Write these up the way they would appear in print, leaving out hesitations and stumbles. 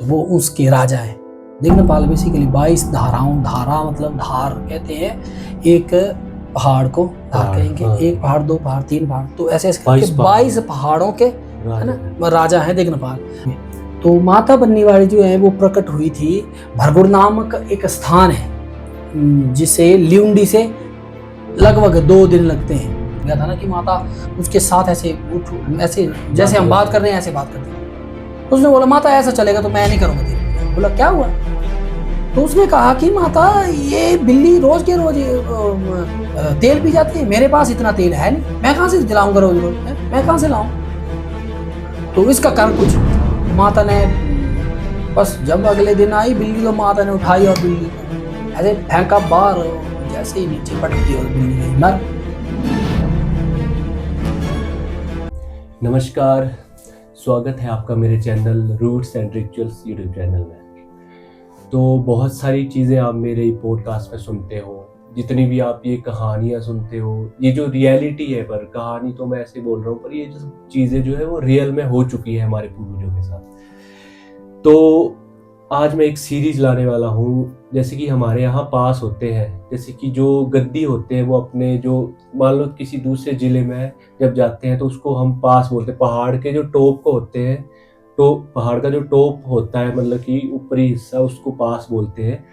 तो वो उसके राजा हैं। दिग्नपाल बेसिकली 22 धाराओं, धारा मतलब धार कहते हैं एक पहाड़ को, धार कहेंगे एक पहाड़, दो पहाड़, तीन पहाड़, तो ऐसे ऐसे करके 22 पहाड़ों के है ना राजा है दिग्नपाल। तो माता बन्नीवाड़ी जो है वो प्रकट हुई थी। भरगुड़ नामक एक स्थान है जिसे ल्यूंडी से लगभग 2 दिन लगते हैं। गया था ना कि माता उसके साथ ऐसे ऐसे जैसे हम बात कर रहे हैं ऐसे बात करते हैं। तो उसने बोला माता ऐसा चलेगा तो मैं नहीं करूँगा तेरे। बोला क्या हुआ? तो उसने कहा कि माता ये बिल्ली रोज के रोज तेल पी जाती है, मेरे पास इतना तेल है नहीं, मैं कहाँ से दिलाऊंगा रोज रोज, मैं कहाँ से लाऊं? तो इसका कारण कुछ माता ने बस जब अगले दिन आई बिल्ली तो माता ने उठाई और बिल्ली को ऐसे फेंका बाहर, जैसे ही नीचे पटकी और बिल्ली गई मर। नमस्कार, स्वागत है आपका मेरे channel roots and rituals YouTube channel में। तो बहुत सारी चीज़ें आप मेरे पॉडकास्ट में सुनते हो, जितनी भी आप ये कहानियाँ सुनते हो, ये जो रियलिटी है, पर कहानी तो मैं ऐसे बोल रहा हूँ, पर ये जो चीज़ें जो है वो रियल में हो चुकी है हमारे पूर्वजों के साथ। तो आज मैं एक सीरीज लाने वाला हूँ। जैसे कि हमारे यहाँ पास होते हैं, जैसे कि जो गद्दी होते हैं वो अपने जो मान लो किसी दूसरे ज़िले में जब जाते हैं तो उसको हम पास बोलते हैं। पहाड़ के जो टॉप को होते हैं, तो पहाड़ का जो टॉप होता है मतलब कि ऊपरी हिस्सा, उसको पास बोलते हैं।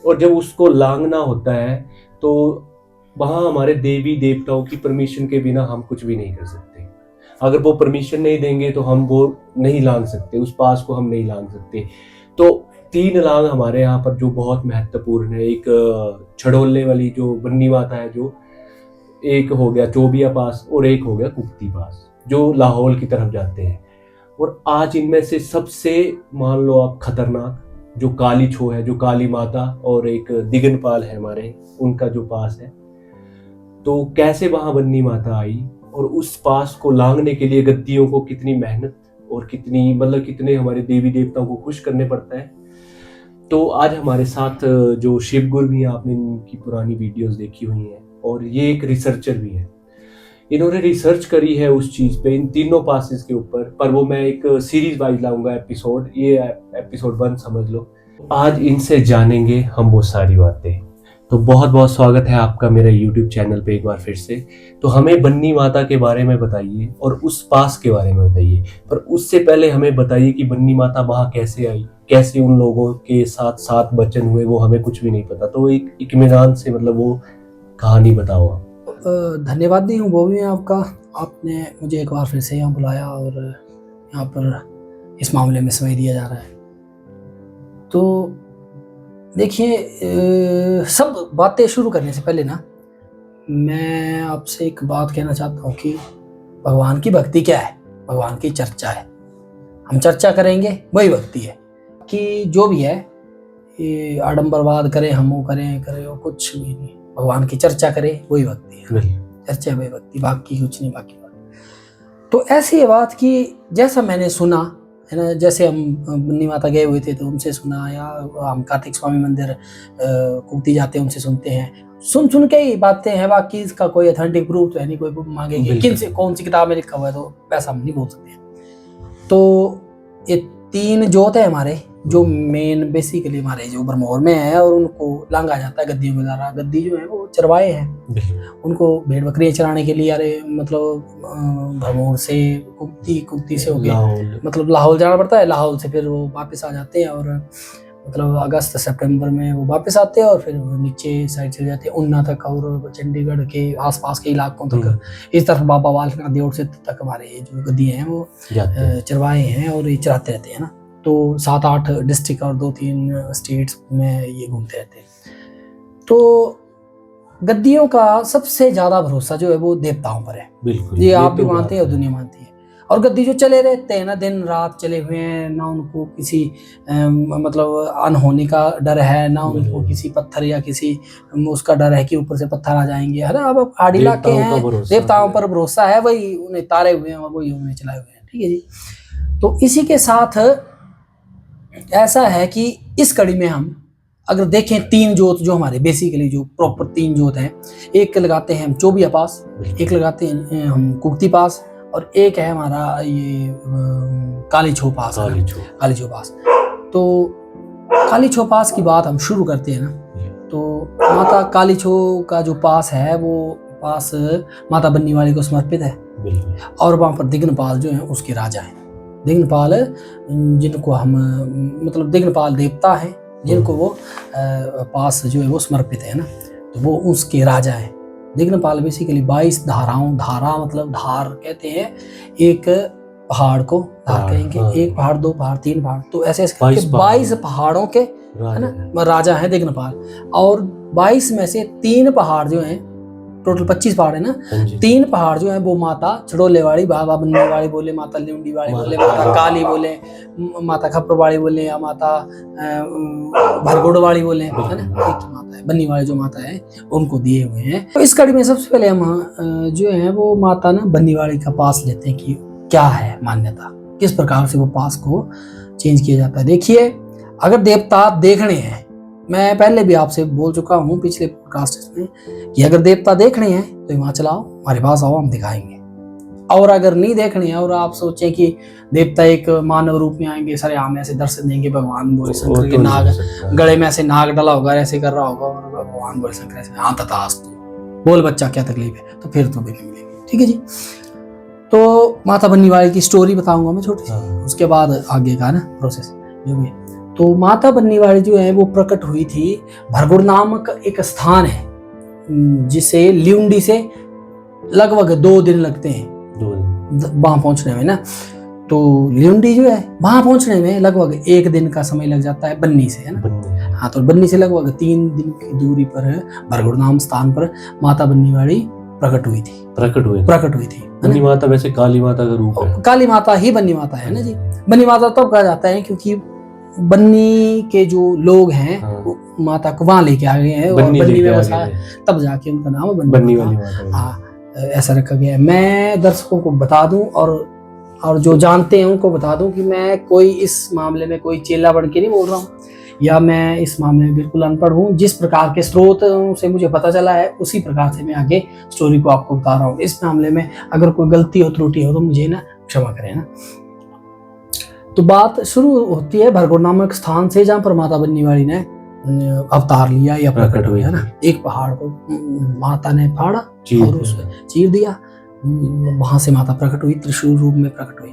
और जब उसको लांघना होता है तो वहाँ हमारे देवी देवताओं की परमिशन के बिना हम कुछ भी नहीं कर सकते। अगर वो परमिशन नहीं देंगे तो हम वो नहीं लांघ सकते, उस पास को हम नहीं लांघ सकते। तो 3 लांघ हमारे यहाँ पर जो बहुत महत्वपूर्ण है। एक छड़ोले वाली जो बन्नी माता है, जो एक हो गया चोबिया पास और एक हो गया कुक्ति पास, जो लाहौल की तरफ जाते हैं। और आज इनमें से सबसे मान लो आप खतरनाक जो काली छो है, जो काली माता, और एक दिगनपाल है हमारे, उनका जो पास है। तो कैसे वहां बन्नी माता आई और उस पास को लांघने के लिए गद्दियों को कितनी मेहनत और कितनी मतलब कितने हमारे देवी देवताओं को खुश करने पड़ता है। तो आज हमारे साथ जो शिव गुरु भी हैं, आपने इनकी पुरानी वीडियोस देखी हुई हैं, और ये एक रिसर्चर भी है। इन्होंने रिसर्च करी है उस चीज़ पे, इन तीनों पासेस के ऊपर, पर वो मैं एक सीरीज वाइज लाऊंगा एपिसोड। ये एपिसोड 1 समझ लो। आज इनसे जानेंगे हम वो सारी बातें। तो बहुत बहुत स्वागत है आपका मेरे YouTube चैनल पे एक बार फिर से। तो हमें बन्नी माता के बारे में बताइए और उस पास के बारे में बताइए, पर उससे पहले हमें बताइए कि बन्नी माता वहाँ कैसे आई, कैसे उन लोगों के साथ 7 बचन हुए, वो हमें कुछ भी नहीं पता। तो एक इत्मीनान से मतलब वो कहानी बताओ आप। धन्यवाद दी हूँ वो भी आपका, आपने मुझे एक बार फिर से यहाँ बुलाया और यहाँ पर इस मामले में समय दिया जा रहा है। तो देखिए, सब बातें शुरू करने से पहले ना मैं आपसे एक बात कहना चाहता हूँ कि भगवान की भक्ति क्या है, भगवान की चर्चा है। हम चर्चा करेंगे वही भक्ति है कि जो भी है ये आडंबरवाद करें, हम वो करें वो कुछ भी नहीं। भगवान की चर्चा करें वही भक्ति है, चर्चा वही भक्ति, बाकी कुछ नहीं। बाकी बात तो ऐसी है बात कि जैसा मैंने सुना है ना, जैसे हम बन्नी माता गए हुए थे तो उनसे सुना, या हम कार्तिक स्वामी मंदिर कुक्ति जाते हैं उनसे सुनते हैं, सुन के ही बातें हैं। बाकी इसका कोई अथेंटिक प्रूफ तो है नहीं, कोई मांगेंगे किन से कौन सी किताब में लिखा हुआ है तो वैसा हम नहीं बोल सकते। तो ये 3 जोत है हमारे, जो मेन बेसिकली हमारे जो भरमौर में है, और उनको लांघा जाता है गद्दियों के द्वारा। गद्दी जो है वो चरवाए हैं, उनको भेड़ बकरियां चराने के लिए, अरे मतलब भरमौर से कुक्ति से होके मतलब लाहौल जाना पड़ता है। लाहौल से फिर वो वापस आ जाते हैं, और मतलब अगस्त सितंबर में वो वापस आते हैं और फिर नीचे साइड चले जाते हैं उन्ना तक और चंडीगढ़ के आसपास के इलाकों तक, इस तरफ बाबा बालक देवड़ से तक हमारे जो गद्दी हैं वो चरवाए हैं और ये चराते रहते हैं ना। तो 7-8 डिस्ट्रिक्ट और 2-3 स्टेट्स में ये घूमते रहते हैं। तो गद्दियों का सबसे ज्यादा भरोसा जो है वो देवताओं पर है। बिल्कुल, ये आप भी मानते हैं और दुनिया मानती है। और गद्दी जो चले रहते हैं ना, दिन रात चले हुए हैं, ना उनको किसी मतलब अनहोनी का डर है, ना उनको किसी पत्थर या किसी उसका डर है कि ऊपर से पत्थर आ जाएंगे, है ना। अब पहाड़ी इलाके हैं, देवताओं पर भरोसा है, वही उन्हें तारे हुए हैं और वही उन्हें चलाए हुए हैं। ठीक है जी। तो इसी के साथ ऐसा है कि इस कड़ी में हम अगर देखें 3 जोत जो हमारे बेसिकली जो प्रॉपर 3 जोत हैं, एक लगाते हैं हम चोबिया पास, एक लगाते हैं हम कुक्ति पास, और एक है हमारा ये काली छो पास। तो काली छो पास की बात हम शुरू करते हैं ना, तो माता काली छो का जो पास है वो पास माता बन्नीवाली को समर्पित है। और वहाँ पर दिग्नपाल जो हैं उसके राजा हैं। दिग्नपाल जिनको हम मतलब दिग्नपाल देवता हैं जिनको वो पास जो है वो समर्पित है ना, तो वो उसके राजा हैं। दिग्नपाल बेसिकली 22 धाराओं, धारा मतलब धार कहते हैं एक पहाड़ को, धार कहेंगे एक पहाड़, दो पहाड़, तीन पहाड़, तो ऐसे ऐसे करके 22 पहाड़ों के है ना राजा हैं दिग्नपाल। और 22 में से 3 पहाड़ जो हैं, टोटल 25 पहाड़ है ना, 3 पहाड़ जो है वो माता चड़ोले वाली, बाबा बन्नी वाली बोले, माता लिउंडी वाली बोले, माता काली बोले, माता खप्पर वाली बोले, या माता भरगोड़ वाली बोले, है ना, एक माता है बन्नी वाली जो माता है उनको दिए हुए हैं। तो इस कड़ी में सबसे पहले हम जो है वो माता ना बन्नी वाली का पास लेते हैं कि क्या है मान्यता, किस प्रकार से वो पास को चेंज किया जाता है। देखिए, अगर देवता देखने हैं, मैं पहले भी आपसे बोल चुका हूँ पिछले पॉडकास्ट में कि अगर देवता देखने हैं तो हिमाचल आओ, हमारे पास आओ, हम दिखाएंगे। और अगर नहीं देखने हैं और आप सोचें कि देवता एक मानव रूप में आएंगे, सारे आम ऐसे दर्शन देंगे, भगवान बोले शंकर के नाग गले में ऐसे नाग डला होगा, ऐसे कर रहा होगा और भगवान बोले शंकर ऐसे हाँ तथास्तु बोल बच्चा क्या तकलीफ है, तो फिर तो भी नहीं मिलेगी। ठीक है जी। तो माता बन्नीवाली की स्टोरी बताऊंगा मैं छोटी सी, उसके बाद आगे का ना प्रोसेस जो भी है। तो माता बन्नीवाली जो है वो प्रकट हुई थी, भरगुड़ नामक एक स्थान है जिसे लिउंडी से लगभग 2 दिन लगते हैं वहां पहुंचने में ना। तो लिउंडी जो है वहां पहुंचने में लगभग 1 दिन का समय लग जाता है बन्नी से, है ना। हाँ, तो बन्नी से लगभग 3 दिन की दूरी पर भरगुड़ नाम स्थान पर माता बन्नीवाली प्रकट हुई थी। बन्नी माता वैसे काली माता का रूप है, काली माता ही बन्नी माता है ना जी। बन्नी माता तब कहा जाता है क्योंकि बन्नी के जो लोग हैं वो माता को वहां लेके आ गए हैं और बन्नी में बसा, तब जाके उनका नाम बन्नी वाली माता। हाँ, ऐसा रखा गया है। मैं दर्शकों को बता दूं और जो जानते हैं उनको बता दूं कि मैं कोई इस मामले में कोई चेला बन के नहीं बोल रहा हूँ, या मैं इस मामले में बिल्कुल अनपढ़ हूँ। जिस प्रकार के स्रोत से मुझे पता चला है उसी प्रकार से मैं आगे स्टोरी को आपको बता रहा हूँ। इस मामले में अगर कोई गलती हो, त्रुटि हो तो मुझे ना क्षमा करें ना। तो बात शुरू होती है भरगुड़ नामक स्थान से, जहाँ पर माता बन्नीवाली ने अवतार लिया या प्रकट हुई, है ना। एक पहाड़ को माता ने फाड़ा और उसे चीर दिया, वहां से माता प्रकट हुई, त्रिशूल रूप में प्रकट हुई।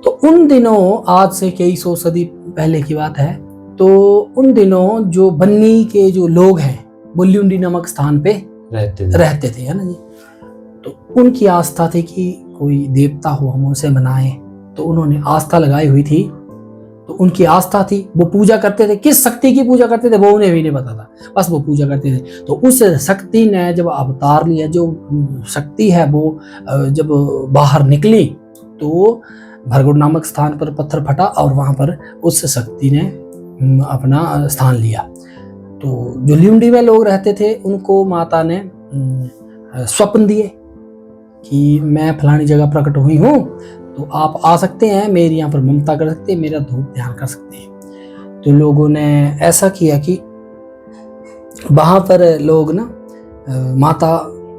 तो उन दिनों, आज से कई 100 सदी पहले की बात है, तो उन दिनों जो बन्नी के जो लोग हैं वो लिउंडी नामक स्थान पे रहते थे, है ना जी। तो उनकी आस्था थी कि कोई देवता हो हम उसे मनाएं, तो उन्होंने आस्था लगाई हुई थी। तो उनकी आस्था थी, वो पूजा करते थे। किस शक्ति की पूजा करते थे वो उन्हें भी नहीं पता था, बस वो पूजा करते थे। तो उस शक्ति ने जब अवतार लिया, जो शक्ति है वो जब बाहर निकली तो भरगुड़ नामक स्थान पर पत्थर फटा और वहां पर उस शक्ति ने अपना स्थान लिया। तो जो लिउंडी में लोग रहते थे उनको माता ने स्वप्न दिए कि मैं फलानी जगह प्रकट हुई हूँ, तो आप आ सकते हैं, मेरे यहाँ पर ममता कर सकते हैं, मेरा धूप ध्यान कर सकते हैं। तो लोगों ने ऐसा किया कि वहाँ पर लोग ना माता,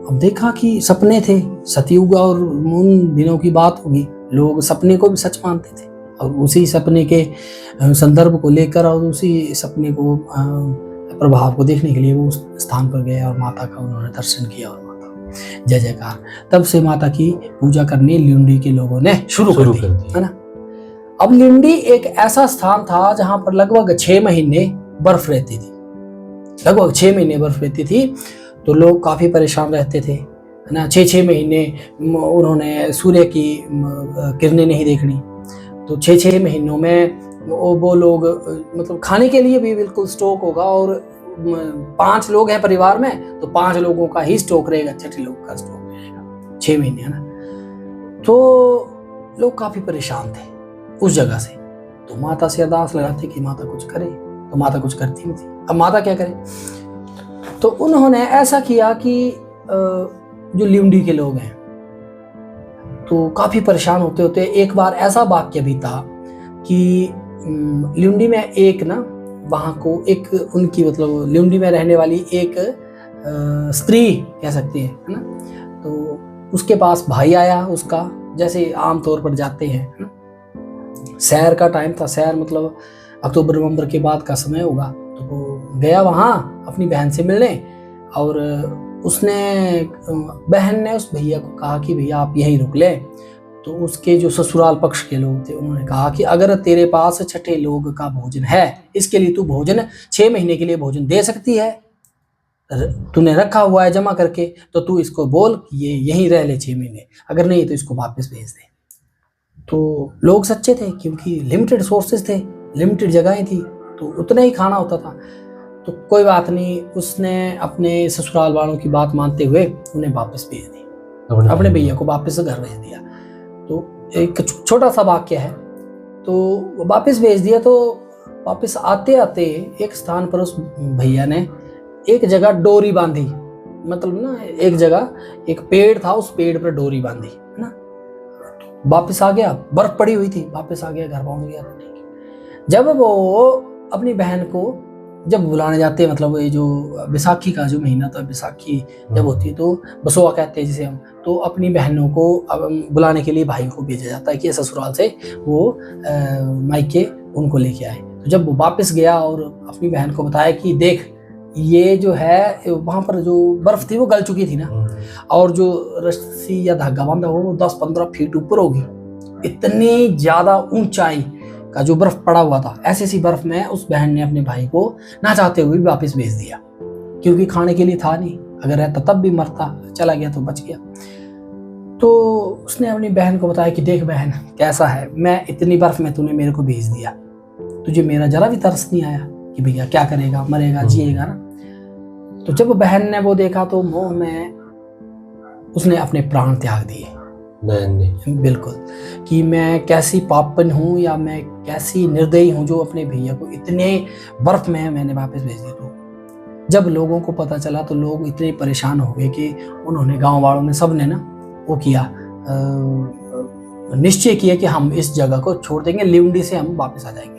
अब देखा कि सपने थे, सतयुग और उन दिनों की बात होगी, लोग सपने को भी सच मानते थे और उसी सपने के संदर्भ को लेकर और उसी सपने को प्रभाव को देखने के लिए वो उस स्थान पर गए और माता का उन्होंने दर्शन किया और जय जयकार। तब से माता की पूजा करनी लिउंडी के लोगों ने शुरू कर दी, है ना। अब लिउंडी एक ऐसा स्थान था जहां पर लगभग 6 महीने बर्फ रहती थी, लगभग 6 महीने बर्फ रहती थी। तो लोग काफी परेशान रहते थे, है ना। 6 महीने उन्होंने सूर्य की किरणें नहीं देखनी। तो 6 महीनों में वो लोग मतलब खाने के लिए भी बिल्कुल स्टॉक होगा, और 5 लोग हैं परिवार में तो 5 लोगों का ही स्टॉक रहेगा, 6 लोग का स्टॉक रहेगा 6 महीने, है ना। तो लोग काफी परेशान थे उस जगह से। तो माता से अरदास लगाते कि माता कुछ करे, तो माता कुछ करती नहीं थी। अब माता क्या करे, तो उन्होंने ऐसा किया कि जो लिउंडी के लोग हैं तो काफी परेशान होते होते एक बार ऐसा वाक्य भी था कि लिउंडी में एक ना, वहाँ को एक उनकी मतलब लिउंडी में रहने वाली एक स्त्री कह सकती है ना। तो उसके पास भाई आया उसका, जैसे आमतौर पर जाते हैं ना, सैर का टाइम था। सैर मतलब अक्टूबर नवंबर के बाद का समय होगा। तो वो गया वहाँ अपनी बहन से मिलने, और उसने बहन ने उस भैया को कहा कि भैया आप यहीं रुक लें। तो उसके जो ससुराल पक्ष के लोग थे उन्होंने कहा कि अगर तेरे पास छठे लोग का भोजन है, इसके लिए तू भोजन 6 महीने के लिए भोजन दे सकती है, तूने रखा हुआ है जमा करके, तो तू इसको बोल कि ये यहीं रह ले 6 महीने, अगर नहीं तो इसको वापस भेज दे। तो लोग सच्चे थे, क्योंकि लिमिटेड सोर्सेज थे, लिमिटेड जगहें थी, तो उतना ही खाना होता था। तो कोई बात नहीं, उसने अपने ससुराल वालों की बात मानते हुए उन्हें वापस भेज दी, अपने भैया को वापस घर भेज दिया। तो एक छोटा सा वाक्य है, तो वापस भेज दिया। तो वापस आते आते एक स्थान पर उस भैया ने एक जगह डोरी बांधी, मतलब ना एक जगह एक पेड़ था, उस पेड़ पर डोरी बांधी, है ना। वापस आ गया, बर्फ पड़ी हुई थी, वापस आ गया, घर पहुंच गया। जब वो अपनी बहन को जब बुलाने जाते हैं, मतलब ये जो बैसाखी का जो महीना था, बैसाखी जब होती है तो बसोआ कहते हैं जिसे हम, तो अपनी बहनों को बुलाने के लिए भाई को भेजा जाता है कि ससुराल से वो मायके उनको लेके आए। तो जब वो वापस गया और अपनी बहन को बताया कि देख ये जो है, वहाँ पर जो बर्फ थी वो गल चुकी थी ना, और जो रस्सी या धागा बांधा वो 10-15 फीट ऊपर होगी, इतनी ज्यादा ऊंचाई का जो बर्फ पड़ा हुआ था। ऐसी सी बर्फ में उस बहन ने अपने भाई को ना चाहते हुए भी वापस भेज दिया, क्योंकि खाने के लिए था नहीं, अगर रहता तब भी मरता, चला गया तो बच गया। तो उसने अपनी बहन को बताया कि देख बहन कैसा है, मैं इतनी बर्फ में तूने मेरे को भेज दिया, तुझे मेरा जरा भी तरस नहीं आया कि भैया क्या करेगा, मरेगा जिएगा ना। तो जब बहन ने वो देखा तो मोह में उसने अपने प्राण त्याग दिए, बहन ने, बिल्कुल, कि मैं कैसी पापन हूँ या मैं कैसी निर्दयी हूँ जो अपने भैया को इतने बर्फ में मैंने वापस भेज दिया। तो जब लोगों को पता चला तो लोग इतने परेशान हो गए कि उन्होंने, गांव वालों ने, सब ने ना वो किया, निश्चय किया कि हम इस जगह को छोड़ देंगे, लिवंडी से हम वापस आ जाएंगे।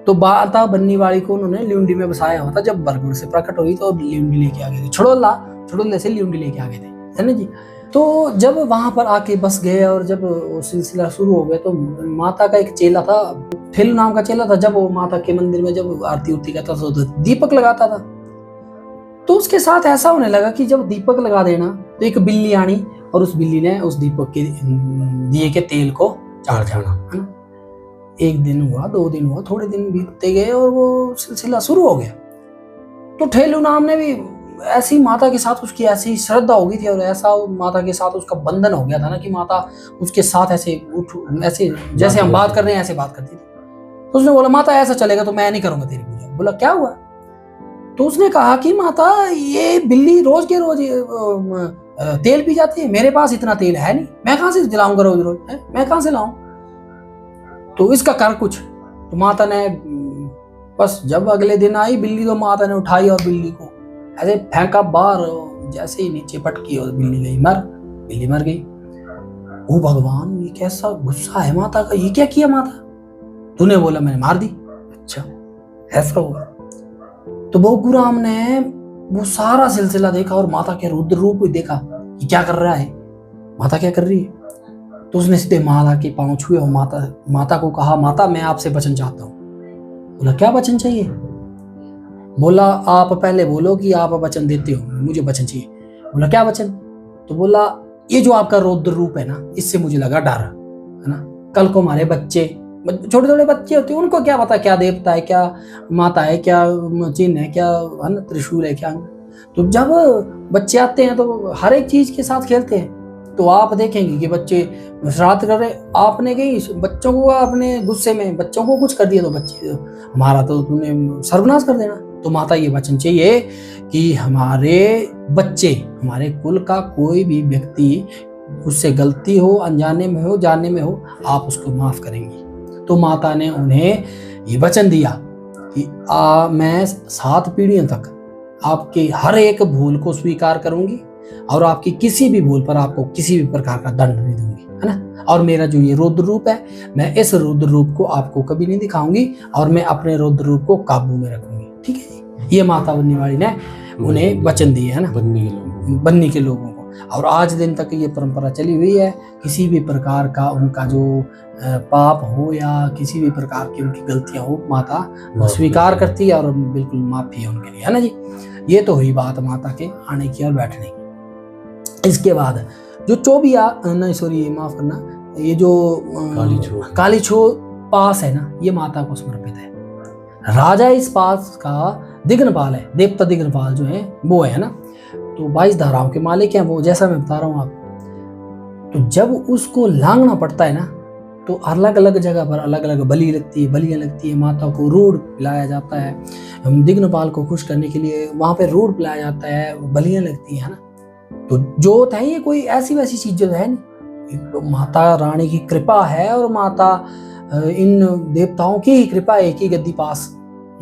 तो माता बन्नीवाड़ी को उन्होंने लिवंडी में बसाया हुआ था। जब बरगुड़ से प्रकट हुई तो लिवंडी लेके आ गए थे, छड़ोले से लिवंडी लेके आ गए थे, है ना जी। तो जब वहां पर आके बस गए और जब वो सिलसिला शुरू हो गया, तो माता का एक चेला था, ठेलू नाम का चेला था, जब वो माता के मंदिर में जब आरती उरती करता था तो दीपक लगाता था। तो उसके साथ ऐसा होने लगा कि जब दीपक लगा देना तो एक बिल्ली आनी और उस बिल्ली ने उस दीपक के दिए के तेल को चाट जाना, है ना। 1 दिन हुआ, 2 दिन हुआ, थोड़े दिन बीतते गए और वो सिलसिला शुरू हो गया। तो ठेलू नाम ने भी ऐसी माता के साथ उसकी ऐसी श्रद्धा हो गई थी और ऐसा माता के साथ उसका बंधन हो गया था ना कि माता उसके साथ ऐसे ऐसे जैसे हम बात कर रहे हैं ऐसे बात करती थी। तो उसने बोला माता ऐसा चलेगा तो मैं नहीं करूंगा तेरी पूजा। बोला क्या हुआ? तो उसने कहा कि माता ये बिल्ली रोज के रोज तेल पी जाती है, मेरे पास इतना तेल है नहीं, मैं कहां से दिलाऊंगा रोज रोज, मैं कहां से लाऊं, तो इसका कर कुछ। तो माता ने बस जब अगले दिन आई बिल्ली, तो माता ने उठाई और बिल्ली को ऐसे फेंका बाहर, जैसे ही नीचे पटकी और बिल्ली मर गई। ओ भगवान, ये कैसा गुस्सा है माता का, ये क्या किया माता? तूने बोला मैंने मार दी। अच्छा ऐसा हुआ। तो बहुगुराम ने वो सारा सिलसिला देखा और माता के रुद्र रूप को देखा कि क्या कर रहा है, माता क्या कर रही है। तो उसने सीधे माता के पांव छुए और माता को कहा माता मैं आपसे वचन चाहता हूँ। बोला क्या वचन चाहिए? बोला आप पहले बोलो कि आप वचन देते हो, मुझे वचन चाहिए। बोला क्या वचन? तो बोला ये जो आपका रौद्र रूप है ना, इससे मुझे लगा डर, है ना। कल को हमारे बच्चे, छोटे छोटे बच्चे होते हैं, उनको क्या पता क्या देवता है, क्या माता है, क्या चिन्ह है, क्या है ना, त्रिशूल है क्या। तो जब बच्चे आते हैं तो हर एक चीज के साथ खेलते हैं। तो आप देखेंगे कि बच्चे शरारत कर रहे, आपने कहीं बच्चों को अपने गुस्से में बच्चों को कुछ कर दिया तो बच्चे हमारा तो तूने सर्वनाश कर देना। तो माता ये वचन चाहिए कि हमारे बच्चे, हमारे कुल का कोई भी व्यक्ति उससे गलती हो, अनजाने में हो, जानने में हो, आप उसको माफ करेंगी। तो माता ने उन्हें ये वचन दिया कि मैं 7 पीढ़ियों तक आपके हर एक भूल को स्वीकार करूंगी और आपकी किसी भी भूल पर आपको किसी भी प्रकार का दंड नहीं दूंगी, है ना। और मेरा जो ये रुद्र रूप है, मैं इस रुद्र रूप को आपको कभी नहीं दिखाऊंगी और मैं अपने रुद्र रूप को काबू में रखूंगी। ठीक है जी। ये माता बन्नीवाड़ी ने उन्हें वचन दिए, है ना, बन्नी के लोगों को। और आज दिन तक ये परंपरा चली हुई है। किसी भी प्रकार का उनका जो पाप हो या किसी भी प्रकार की उनकी गलतियां हो, माता स्वीकार करती है और बिल्कुल माफी है उनके लिए, है ना जी। ये तो हुई बात माता के आने की और बैठने की। इसके बाद जो चोबिया नहीं सॉरी माफ करना, ये जो काली छो पास है ना, ये माता को समर्पित है। राजा इस पास का दिग्नपाल है, देवता दिग्नपाल जो है वो है ना, तो 22 धाराओं के मालिक हैं वो, जैसा मैं बता रहा हूँ आपको। तो जब उसको लांघना पड़ता है ना, तो अलग अलग जगह पर अलग अलग बलि लगती है, बलियां लगती है, माता को रूढ़ पिलाया जाता है। दिग्नपाल को खुश करने के लिए वहां पे रूढ़ पिलाया जाता है, बलियां लगती है ना। तो जोत है ये कोई ऐसी वैसी चीज है नहीं, तो माता रानी की कृपा है और माता इन देवताओं की ही कृपा है कि गद्दी पास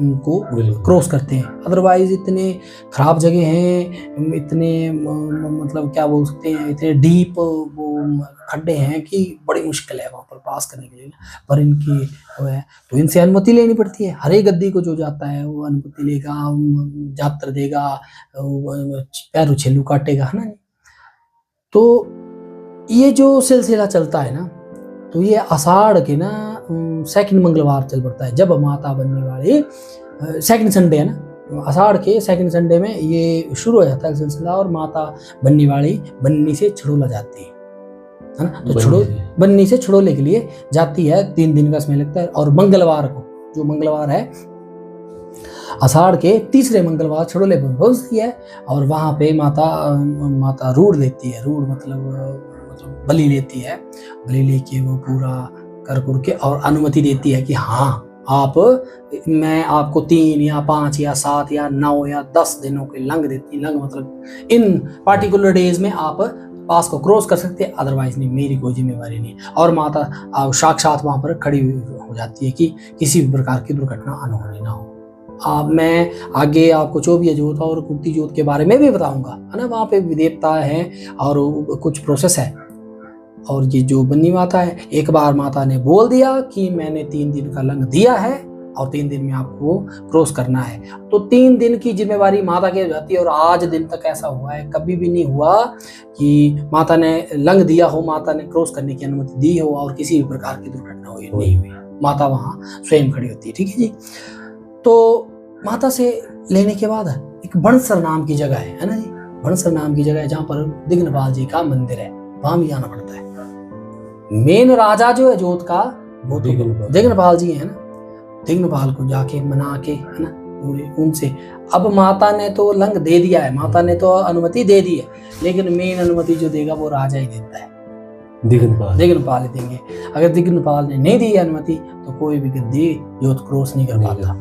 को क्रॉस करते हैं। अदरवाइज इतने खराब जगह हैं, इतने मतलब क्या बोल सकते हैं, इतने डीप वो खड्डे हैं कि बड़ी मुश्किल है वहाँ पर पास करने के लिए। पर इनकी वो है तो इनसे अनुमति लेनी पड़ती है। हर एक गद्दी को जो जाता है वो अनुमति लेगा, जात्र देगा, पैरों छेलू काटेगा, है ना। तो ये जो सिलसिला चलता है ना, तो ये आषाढ़ के ना सेकंड मंगलवार चल पड़ता है, जब माता बनने वाली सेकंड संडे है ना, आषाढ़ के सेकंड संडे में ये शुरू हो जाता है सिलसिला। और माता बनने वाली बन्नी से छड़ोला जाती है ना, तो बन्नी से छड़ोले के लिए जाती है। 3 दिन का समय लगता है। और मंगलवार को, जो मंगलवार है आषाढ़ के तीसरे मंगलवार, छड़ोले पर पहुंचती है और वहां पे माता रूढ़ लेती है। रूढ़ मतलब बलि लेती है। बलि लेके वो पूरा कर के और अनुमति देती है कि हाँ आप, मैं आपको 3 या 5 या 7 या 9 या 10 दिनों के लंग देती। लंग मतलब इन पार्टिकुलर डेज में आप पास को क्रॉस कर सकते हैं, अदरवाइज नहीं, मेरी कोई जिम्मेवारी नहीं। और माता साक्षात वहां पर खड़ी हो जाती है कि किसी भी प्रकार की दुर्घटना अनहोनी ना हो। मैं आगे आपको चोबिया जोत और कुर्ती जोत के बारे में भी बताऊंगा, है ना। वहाँ पे देवता है और कुछ प्रोसेस है। और ये जो बन्नी माता है, एक बार माता ने बोल दिया कि मैंने 3 दिन का लंग दिया है और 3 दिन में आपको क्रॉस करना है, तो 3 दिन की जिम्मेवारी माता की हो जाती है। और आज दिन तक ऐसा हुआ है, कभी भी नहीं हुआ कि माता ने लंग दिया हो, माता ने क्रॉस करने की अनुमति दी हो और किसी भी प्रकार की दुर्घटना हुई नहीं हुई। माता वहाँ स्वयं खड़ी होती है, ठीक है जी। तो माता से लेने के बाद एक बणसर नाम की जगह है ना जी, बणसर नाम की जगह है जहाँ पर दिग्नपाल जी का मंदिर है, वहां भी जाना पड़ता है। मेन राजा जो है जोत का वो तो दिग्नपाल जी है ना। दिग्नपाल को जाके मना के, है ना, पूरे उनसे। अब माता ने तो लंग दे दिया है, माता ने तो अनुमति दे दी है, लेकिन मेन अनुमति जो देगा वो राजा ही देता है, दिग्नपाल ही देंगे। अगर दिग्नपाल ने नहीं दी अनुमति तो कोई भी गद्दी जोत क्रॉस नहीं कर पाता।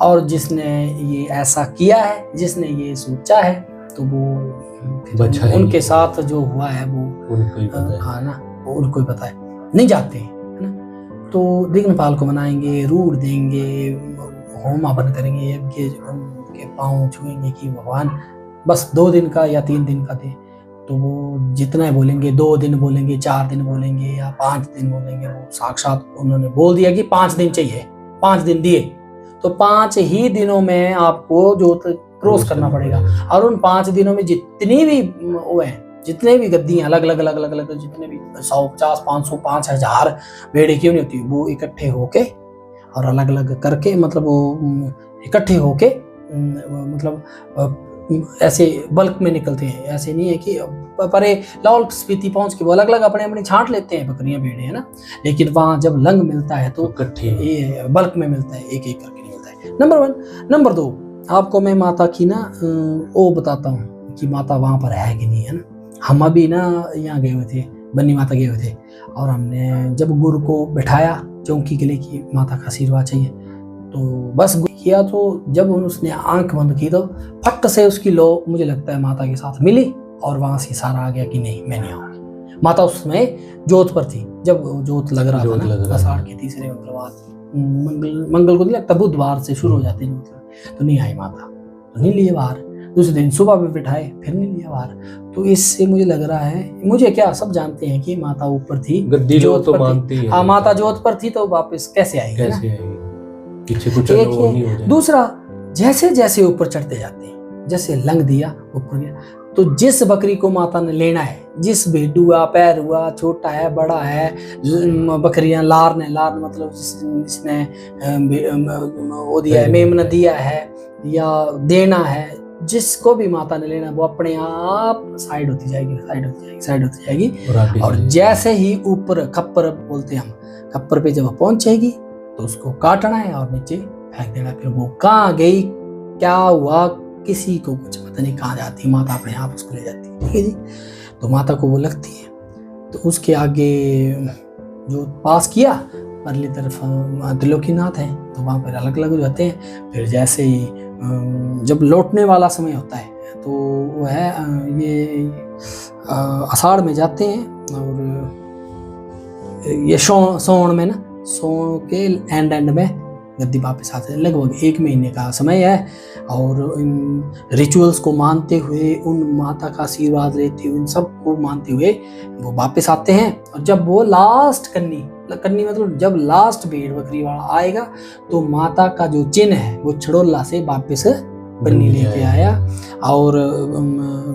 और जिसने ये ऐसा किया है, जिसने ये सोचा है, तो वो उनके साथ जो हुआ है वो उनको ही पता है, नहीं जाते हैं, है ना। तो दिग्नपाल को मनाएंगे, रूढ़ देंगे, होम हवन करेंगे, के पाँव छुएंगे कि भगवान बस 2 दिन का या 3 दिन का दे। तो वो जितना बोलेंगे, 2 दिन बोलेंगे, 4 दिन बोलेंगे या 5 दिन बोलेंगे, वो साक्षात उन्होंने बोल दिया कि 5 दिन चाहिए, 5 दिन दिए, तो 5 ही दिनों में आपको जो क्रॉस करना पड़ेगा। और उन 5 दिनों में जितनी भी वो है, जितने भी गद्दी अलग अलग जितने भी 150, 500, 5000 भेड़े क्यों नहीं होती, वो इकट्ठे होके और अलग अलग करके, मतलब वो इकट्ठे होके मतलब ऐसे बल्क में निकलते हैं। ऐसे नहीं है कि परे लाहौल स्पीति पहुंच के वो अलग अलग अपने अपने छांट लेते हैं बकरियां भेड़े, है ना। लेकिन वहां जब लंग मिलता है तो इकट्ठे बल्क में मिलता है, एक एक करके नहीं मिलता है। नंबर 1। नंबर 2, आपको मैं माता की ना वो बताता हूँ कि माता वहां पर है कि नहीं, है ना। हम अभी ना यहाँ गए हुए थे, बन्नी माता गए हुए थे, और हमने जब गुरु को बैठाया चौकी के लिए कि माता का आशीर्वाद चाहिए, तो बस किया, तो जब उसने आंख बंद की तो फट से उसकी लो मुझे लगता है माता के साथ मिली और वहां से इशारा आ गया कि नहीं, मैं नहीं आऊंगी। माता उस समय जोत पर थी, जब जोत लग रहा था ना, आषाढ़ के तीसरे मंगलवार, मंगल को नहीं लगता, बुधवार से शुरू हो जाती है, तो नहीं आई माता, तो नहीं लिए बाहर। दूसरे दिन सुबह भी बिठाए, फिर नहीं लिया बाहर। तो इससे मुझे लग रहा है, मुझे क्या, सब जानते हैं कि माता ऊपर थी, गद्दी जोत तो मानती है। हाँ, माता जोत पर थी, तो वापस कैसे आएगी, पीछे कुछ एक ही। दूसरा, जैसे जैसे ऊपर चढ़ते जाते हैं, जैसे लंग दिया ऊपर गया, तो जिस बकरी को माता ने लेना है, जिस भेड़ हुआ, पैर हुआ, छोटा है, बड़ा है, बकरियां लार ने मतलब जिसने वो दिया है, मेमना दिया है या देना है, जिसको भी माता ने लेना, वो अपने आप साइड होती जाएगी, साइड होती जाएगी। और जैसे ही ऊपर खप्पर बोलते हैं हम, खप्पर पे जब पहुंच जाएगी तो उसको काटना है और नीचे फेंक देना। फिर वो कहाँ गई, क्या हुआ, किसी को कुछ पता नहीं, कहाँ जाती, माता अपने आप उसको ले जाती है। ठीक है जी। तो माता को वो लगती है, तो उसके आगे जो पास किया परली तरफ त्रिलोकीनाथ है, तो वहाँ पर अलग अलग जाते हैं। फिर जैसे ही जब लौटने वाला समय होता है तो वो है ये आषाढ़ में जाते हैं, और ये सोन में ना, सोन के एंड में गद्दी वापस आते हैं। लगभग 1 महीने का समय है, और इन रिचुअल्स को मानते हुए, उन माता का आशीर्वाद लेते हुए, इन सबको मानते हुए वो वापस आते हैं। और जब वो लास्ट कन्नी मतलब जब लास्ट भेड़ बकरी वाला आएगा, तो माता का जो चिन्ह है वो छड़ोला से वापस बन्नी लेके आया। और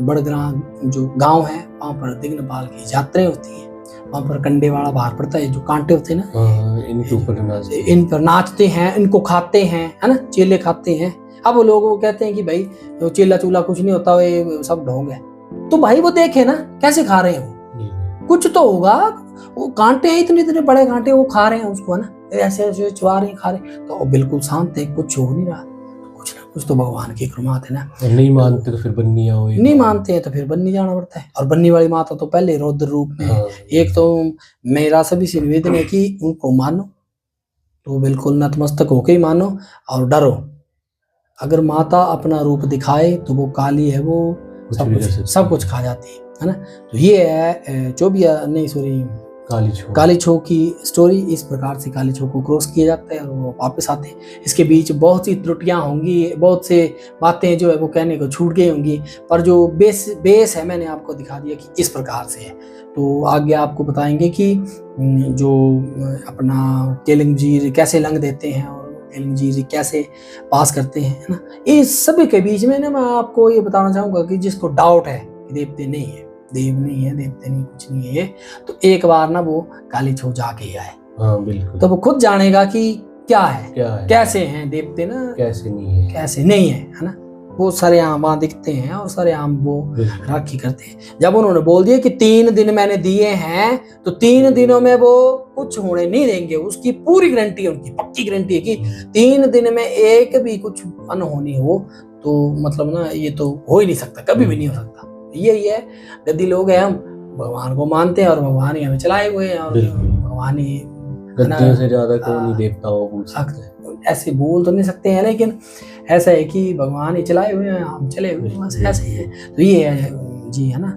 बड़ग्रां जो गांव है, वहाँ पर दिग्नपाल की यात्राएं होती हैं, वहाँ पर कंडे वाला बाहर पड़ता है, जो कांटे होते हैं ना, इनके ऊपर इन पर नाचते हैं, इनको खाते हैं, है ना, चेले खाते हैं। अब वो लोग कहते हैं कि भाई चेला चूला कुछ नहीं होता, ये सब ढोंग है। तो भाई वो देखे ना कैसे खा रहे हैं, वो कुछ तो होगा, वो कांटे हैं, इतने बड़े कांटे, वो खा रहे हैं उसको, है ना, ऐसे ऐसे चुआ रहे हैं, खा रहे हैं। तो बिल्कुल शांत है, कुछ हो नहीं रहा, कुछ ना कुछ तो भगवान की कृपा है ना। नहीं मानते तो फिर बन्नी आओ, नहीं मानते हैं तो फिर बन्नी जाना पड़ता है। और बन्नी वाली माता तो पहले रौद्र रूप में है। एक तो मेरा सभी से निवेदन है कि उनको मानो तो बिल्कुल नतमस्तक होके ही मानो, और डरो। अगर माता अपना रूप दिखाए तो वो काली है, वो सब कुछ खा जाती है ना। तो ये है चोबिया नहीं सॉरी काली छो की स्टोरी। इस प्रकार से काली छो को क्रॉस किया जाता है और वो वापस आते हैं। इसके बीच बहुत सी त्रुटियां होंगी, बहुत से बातें जो है वो कहने को छूट गई होंगी, पर जो बेस है मैंने आपको दिखा दिया कि इस प्रकार से है। तो आगे आपको बताएंगे कि जो अपना तेलंगजीर कैसे लंग देते हैं और तेलंगजीर कैसे पास करते हैं, है ना। इस सभी के बीच में ना मैं आपको ये बताना चाहूँगा कि जिसको डाउट है कि देवते नहीं है, देव नहीं है, देवते नहीं, कुछ नहीं है, तो एक बार ना वो काली छो जाके आए। हाँ बिल्कुल। तो वो खुद जानेगा कि क्या है, कैसे हैं देवते ना, कैसे नहीं है ना। वो सरेआम वहाँ दिखते हैं और सरेआम वो राखी करते हैं। जब उन्होंने बोल दिया कि 3 दिन मैंने दिए हैं, तो 3 दिनों में वो कुछ होने नहीं देंगे, उसकी पूरी गारंटी है, उनकी पक्की गारंटी है कि 3 दिन में एक भी कुछ अनहोनी हो तो मतलब ना ये तो हो ही नहीं सकता, कभी भी नहीं हो सकता। यही है, गद्दी लोग हैं, हम भगवान को मानते हैं और भगवान ही हमें चलाए हुए हैं, और भगवान ही गद्दियों से ज्यादा कौन देवता हो बोल सकते हैं। ऐसे बोल तो नहीं सकते हैं, लेकिन ऐसा है कि भगवान ही चलाए हुए हैं, हम चले हुए हैं, बस ऐसे ही है। तो ये है जी, है ना,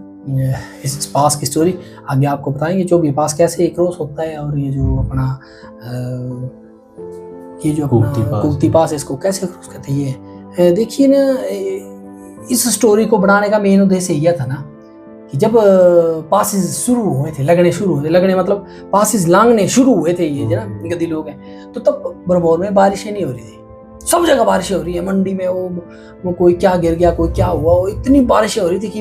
इस पास की स्टोरी आगे आपको बताएंगे। जो भी पास कैसे क्रॉस होता है, और ये जो अपना कुक्ति पास इसको कैसे क्रॉस करते हैं, ये देखिए ना। इस स्टोरी को बनाने का मेन उद्देश्य यह था ना कि जब पासिस शुरू हुए थे, लगने मतलब पासिस लांगने शुरू हुए थे ये ना गद्दी लोग हैं, तो तब ब्रह्मौर में बारिशें नहीं हो रही थी। सब जगह बारिशें हो रही है, मंडी में वो कोई क्या गिर गया, कोई क्या हुआ, वो इतनी बारिशें हो रही थी कि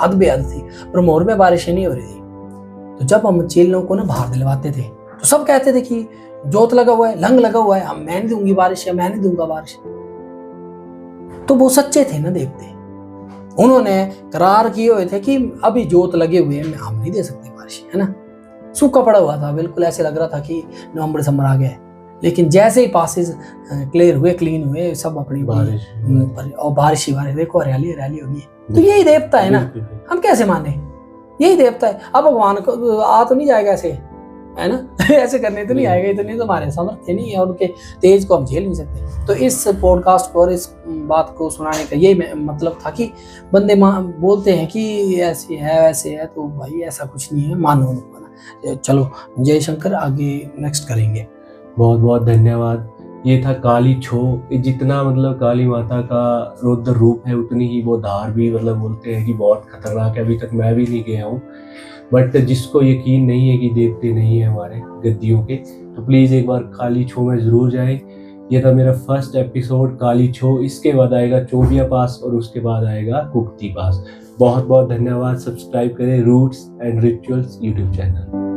हद बेहद थी। ब्रह्मौर में बारिशें नहीं हो रही थी। तो जब हम चेलों को ना बाहर दिलवाते थे तो सब कहते थे कि जोत लगा हुआ है, लंग लगा हुआ है, मैं नहीं दूंगी बारिश, या मैं नहीं दूंगा बारिश। तो वो सच्चे थे ना देवते, उन्होंने करार किए हुए थे कि अभी जोत लगे हुए हैं, हम नहीं दे सकते बारिश, है ना। सूखा पड़ा हुआ था, बिल्कुल ऐसे लग रहा था कि नवंबर दिसंबर आ गया। लेकिन जैसे ही पासेस क्लियर हुए, क्लीन हुए, सब अपनी बारिश ही बारिश, देखो हरियाली होगी। तो यही देवता है ना, हम कैसे माने, यही देवता है। अब भगवान को आ तो नहीं जाएगा ऐसे, है ना ऐसे करने तो नहीं आएगा, इतनी तो हमारे सामर्थ्य नहीं है, और उनके तेज को हम झेल नहीं सकते। तो इस पॉडकास्ट को और इस बात को सुनाने का यही मतलब था कि बंदे बोलते हैं कि ऐसे है वैसे है, तो भाई ऐसा कुछ नहीं है, मानो। चलो जय शंकर, आगे नेक्स्ट करेंगे। बहुत बहुत धन्यवाद। ये था काली छो। जितना मतलब काली माता का रौद्र रूप है, उतनी ही वो धार भी मतलब बोलते हैं कि बहुत खतरनाक है। अभी तक मैं भी नहीं गया हूँ, बट जिसको यकीन नहीं है कि देवते नहीं है हमारे गद्दियों के, तो प्लीज़ एक बार काली छो में ज़रूर जाएं। ये था मेरा फर्स्ट एपिसोड काली छो। इसके बाद आएगा चोबिया पास और उसके बाद आएगा कुक्ति पास। बहुत बहुत धन्यवाद। सब्सक्राइब करें roots and rituals YouTube channel.